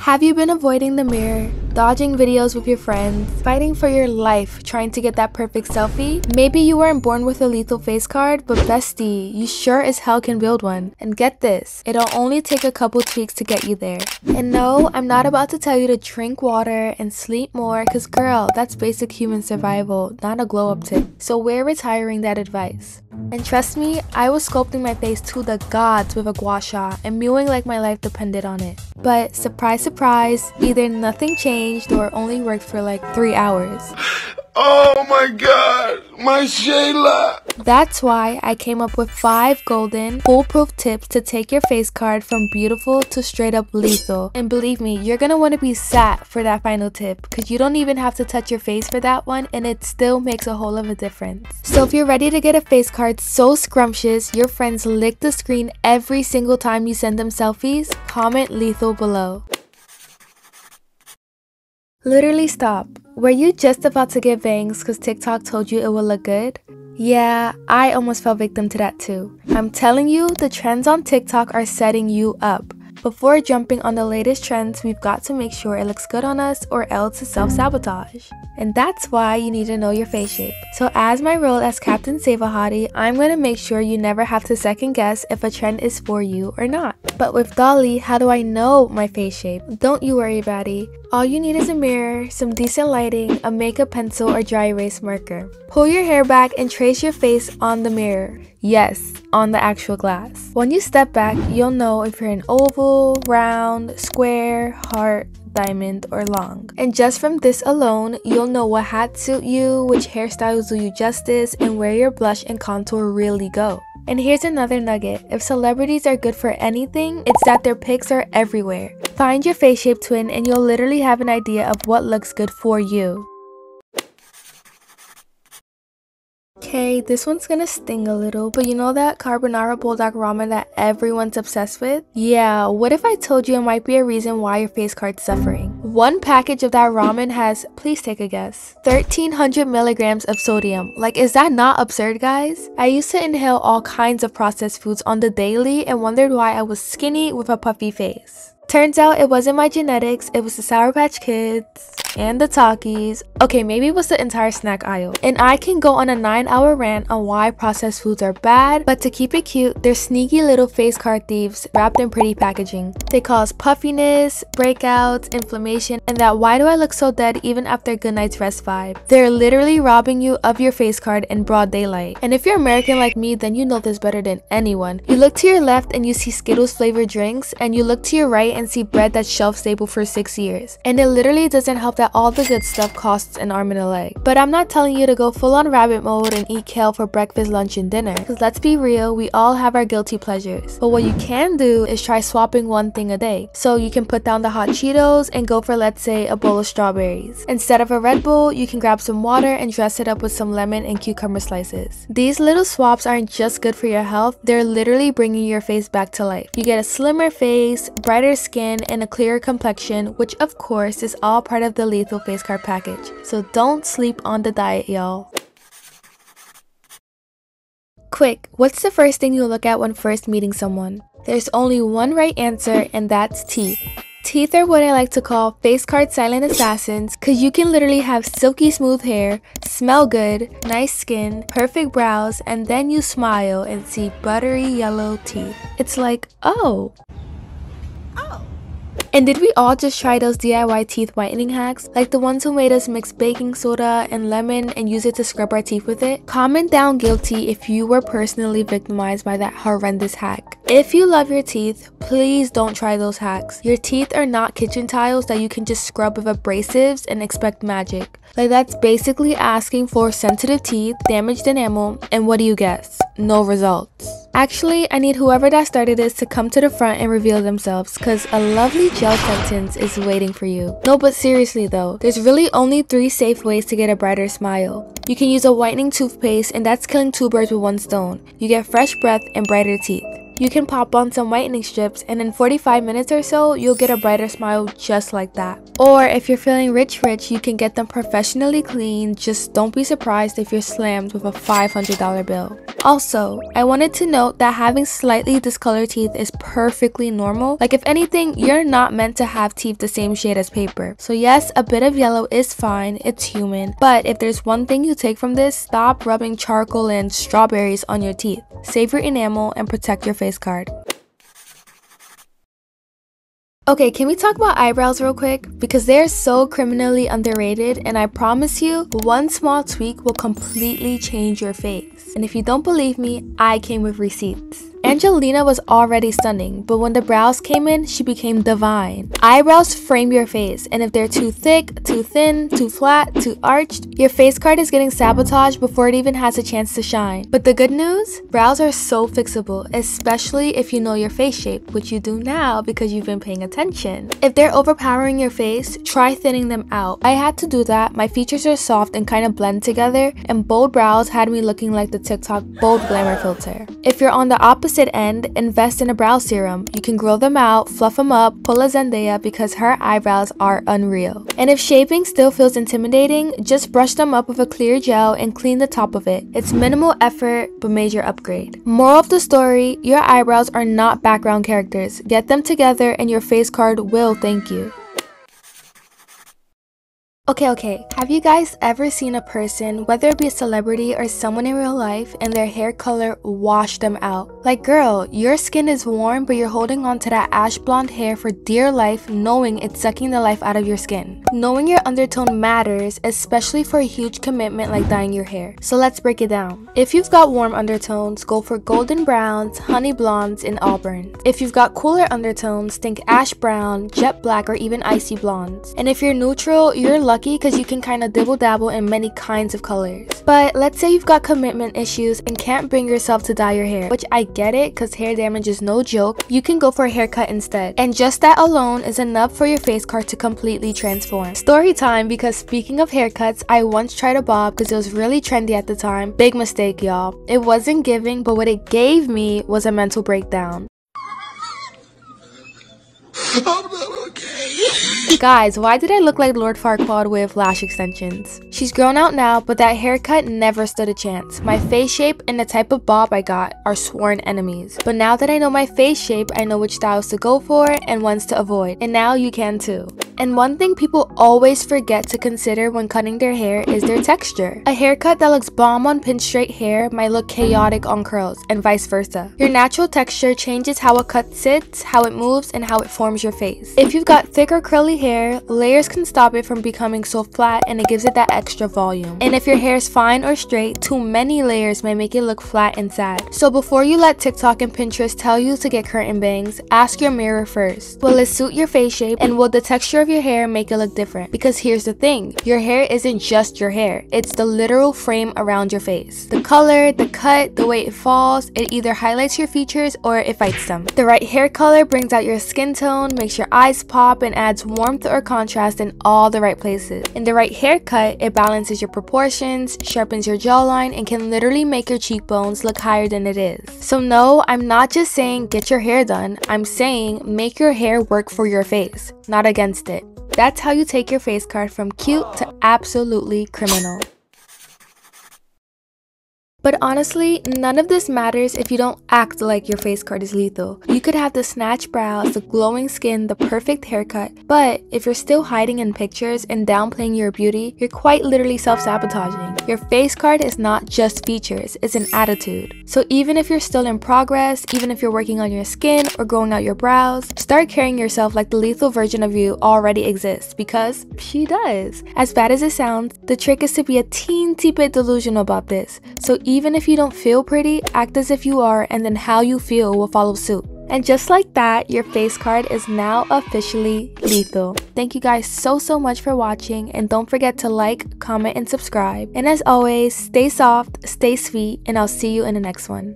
Have you been avoiding the mirror, dodging videos with your friends, fighting for your life trying to get that perfect selfie? Maybe you weren't born with a lethal face card, but bestie, you sure as hell can build one. And get this, it'll only take a couple tweaks to get you there. And no, I'm not about to tell you to drink water and sleep more, cause girl, that's basic human survival, not a glow up tip. So we're retiring that advice. And trust me, I was sculpting my face to the gods with a gua sha and mewing like my life depended on it. But surprise, surprise, either nothing changed or only worked for like 3 hours. Oh my god, my Shayla! That's why I came up with 5 golden, foolproof tips to take your face card from beautiful to straight up lethal. And believe me, you're gonna want to be sat for that final tip, because you don't even have to touch your face for that one and it still makes a whole of a difference. So if you're ready to get a face card so scrumptious your friends lick the screen every single time you send them selfies, comment lethal below. Literally stop. Were you just about to get bangs because TikTok told you it would look good? Yeah, I almost fell victim to that too. I'm telling you, the trends on TikTok are setting you up. Before jumping on the latest trends, we've got to make sure it looks good on us or else it's self-sabotage. And that's why you need to know your face shape. So as my role as Captain Save a Hottie, I'm going to make sure you never have to second guess if a trend is for you or not. But with Dolly, how do I know my face shape? Don't you worry, baddie. All you need is a mirror, some decent lighting, a makeup pencil or dry erase marker. Pull your hair back and trace your face on the mirror. Yes, on the actual glass. When you step back, you'll know if you're an oval, round, square, heart, diamond, or long. And just from this alone, you'll know what hats suit you, which hairstyles do you justice, and where your blush and contour really go. And here's another nugget. If celebrities are good for anything, it's that their pics are everywhere. Find your face shape twin and you'll literally have an idea of what looks good for you. Okay, this one's gonna sting a little, but you know that carbonara bulldog ramen that everyone's obsessed with? Yeah, what if I told you it might be a reason why your face card's suffering? One package of that ramen has, please take a guess, 1,300 milligrams of sodium. Like, is that not absurd, guys? I used to inhale all kinds of processed foods on the daily and wondered why I was skinny with a puffy face. Turns out it wasn't my genetics, it was the Sour Patch Kids and the Takis. Okay, maybe it was the entire snack aisle. And I can go on a 9-hour rant on why processed foods are bad, but to keep it cute, they're sneaky little face card thieves wrapped in pretty packaging. They cause puffiness, breakouts, inflammation, and that why do I look so dead even after a good night's rest vibe. They're literally robbing you of your face card in broad daylight. And if you're American like me, then you know this better than anyone. You look to your left and you see Skittles flavored drinks, and you look to your right and see bread that's shelf stable for 6 years. And it literally doesn't help that all the good stuff costs an arm and a leg. But I'm not telling you to go full on rabbit mode and eat kale for breakfast, lunch, and dinner. Because let's be real, we all have our guilty pleasures. But what you can do is try swapping one thing a day. So you can put down the hot Cheetos and go for, let's say, a bowl of strawberries. Instead of a Red Bull, you can grab some water and dress it up with some lemon and cucumber slices. These little swaps aren't just good for your health, they're literally bringing your face back to life. You get a slimmer face, brighter skin, and a clearer complexion, which of course is all part of the lethal face card package. So don't sleep on the diet, y'all. Quick, what's the first thing you look at when first meeting someone? There's only one right answer, and that's teeth. Teeth are what I like to call face card silent assassins, cause you can literally have silky smooth hair, smell good, nice skin, perfect brows, and then you smile and see buttery yellow teeth. It's like, oh. And did we all just try those DIY teeth whitening hacks? Like the ones who made us mix baking soda and lemon and use it to scrub our teeth with it? Comment down guilty if you were personally victimized by that horrendous hack. If you love your teeth, please don't try those hacks. Your teeth are not kitchen tiles that you can just scrub with abrasives and expect magic. Like, that's basically asking for sensitive teeth, damaged enamel, and what do you guess? No results. Actually, I need whoever that started this to come to the front and reveal themselves, cause a lovely gel sentence is waiting for you. No, but seriously though, there's really only 3 safe ways to get a brighter smile. You can use a whitening toothpaste, and that's killing 2 birds with 1 stone. You get fresh breath and brighter teeth. You can pop on some whitening strips, and in 45 minutes or so, you'll get a brighter smile just like that. Or if you're feeling rich, you can get them professionally cleaned. Just don't be surprised if you're slammed with a $500 bill. Also, I wanted to note that having slightly discolored teeth is perfectly normal. Like, if anything, you're not meant to have teeth the same shade as paper. So yes, a bit of yellow is fine, it's human. But if there's one thing you take from this, stop rubbing charcoal and strawberries on your teeth. Save your enamel and protect your face card. Okay, can we talk about eyebrows real quick? Because they're so criminally underrated, and I promise you, one small tweak will completely change your face. And if you don't believe me, I came with receipts. Angelina was already stunning, but when the brows came in, she became divine. Eyebrows frame your face, and if they're too thick, too thin, too flat, too arched, your face card is getting sabotaged before it even has a chance to shine. But the good news? Brows are so fixable, especially if you know your face shape, which you do now because you've been paying attention. If they're overpowering your face, try thinning them out. I had to do that. My features are soft and kind of blend together, and bold brows had me looking like the TikTok bold glamour filter. If you're on the opposite end, invest in a brow serum. You can grow them out, fluff them up, pull a Zendaya because her eyebrows are unreal. And if shaping still feels intimidating, just brush them up with a clear gel and clean the top of it. It's minimal effort, but major upgrade. Moral of the story, your eyebrows are not background characters. Get them together and your face card will thank you. Okay, have you guys ever seen a person, whether it be a celebrity or someone in real life, and their hair color wash them out? Like, girl, your skin is warm, but you're holding on to that ash blonde hair for dear life, knowing it's sucking the life out of your skin. Knowing your undertone matters, especially for a huge commitment like dyeing your hair. So let's break it down. If you've got warm undertones, go for golden browns, honey blondes, and auburns. If you've got cooler undertones, think ash brown, jet black, or even icy blondes. And if you're neutral, you're lucky because you can kind of dibble dabble in many kinds of colors. But let's say you've got commitment issues and can't bring yourself to dye your hair, which I get it because hair damage is no joke. You can go for a haircut instead, and just that alone is enough for your face card to completely transform. Story time, because speaking of haircuts, I once tried a bob because it was really trendy at the time. Big mistake, y'all. It wasn't giving, but what it gave me was a mental breakdown. I'm not okay. Guys, why did I look like Lord Farquaad with lash extensions? She's grown out now, but that haircut never stood a chance. My face shape and the type of bob I got are sworn enemies. But now that I know my face shape, I know which styles to go for and ones to avoid. And now you can too. And one thing people always forget to consider when cutting their hair is their texture. A haircut that looks bomb on pin straight hair might look chaotic on curls, and vice versa. Your natural texture changes how a cut sits, how it moves, and how it forms your face. If you've got thick or curly hair, layers can stop it from becoming so flat, and it gives it that extra volume. And if your hair is fine or straight, too many layers may make it look flat and sad. So before you let TikTok and Pinterest tell you to get curtain bangs, ask your mirror first. Will it suit your face shape, and will the texture of your hair make it look different? Because here's the thing, your hair isn't just your hair, it's the literal frame around your face. The color, the cut, the way it falls, it either highlights your features or it fights them. The right hair color brings out your skin tone, makes your eyes pop, and adds warmth or contrast in all the right places. In the right haircut, it balances your proportions, sharpens your jawline, and can literally make your cheekbones look higher than it is. So no, I'm not just saying get your hair done, I'm saying make your hair work for your face, not against it. That's how you take your face card from cute to absolutely criminal. But honestly, none of this matters if you don't act like your face card is lethal. You could have the snatched brows, the glowing skin, the perfect haircut, but if you're still hiding in pictures and downplaying your beauty, you're quite literally self-sabotaging. Your face card is not just features, it's an attitude. So even if you're still in progress, even if you're working on your skin or growing out your brows, start carrying yourself like the lethal version of you already exists, because she does. As bad as it sounds, the trick is to be a teensy bit delusional about this. So even if you don't feel pretty, act as if you are, and then how you feel will follow suit. And just like that, your face card is now officially lethal. Thank you guys so much for watching, and don't forget to like, comment, and subscribe. And as always, stay soft, stay sweet, and I'll see you in the next one.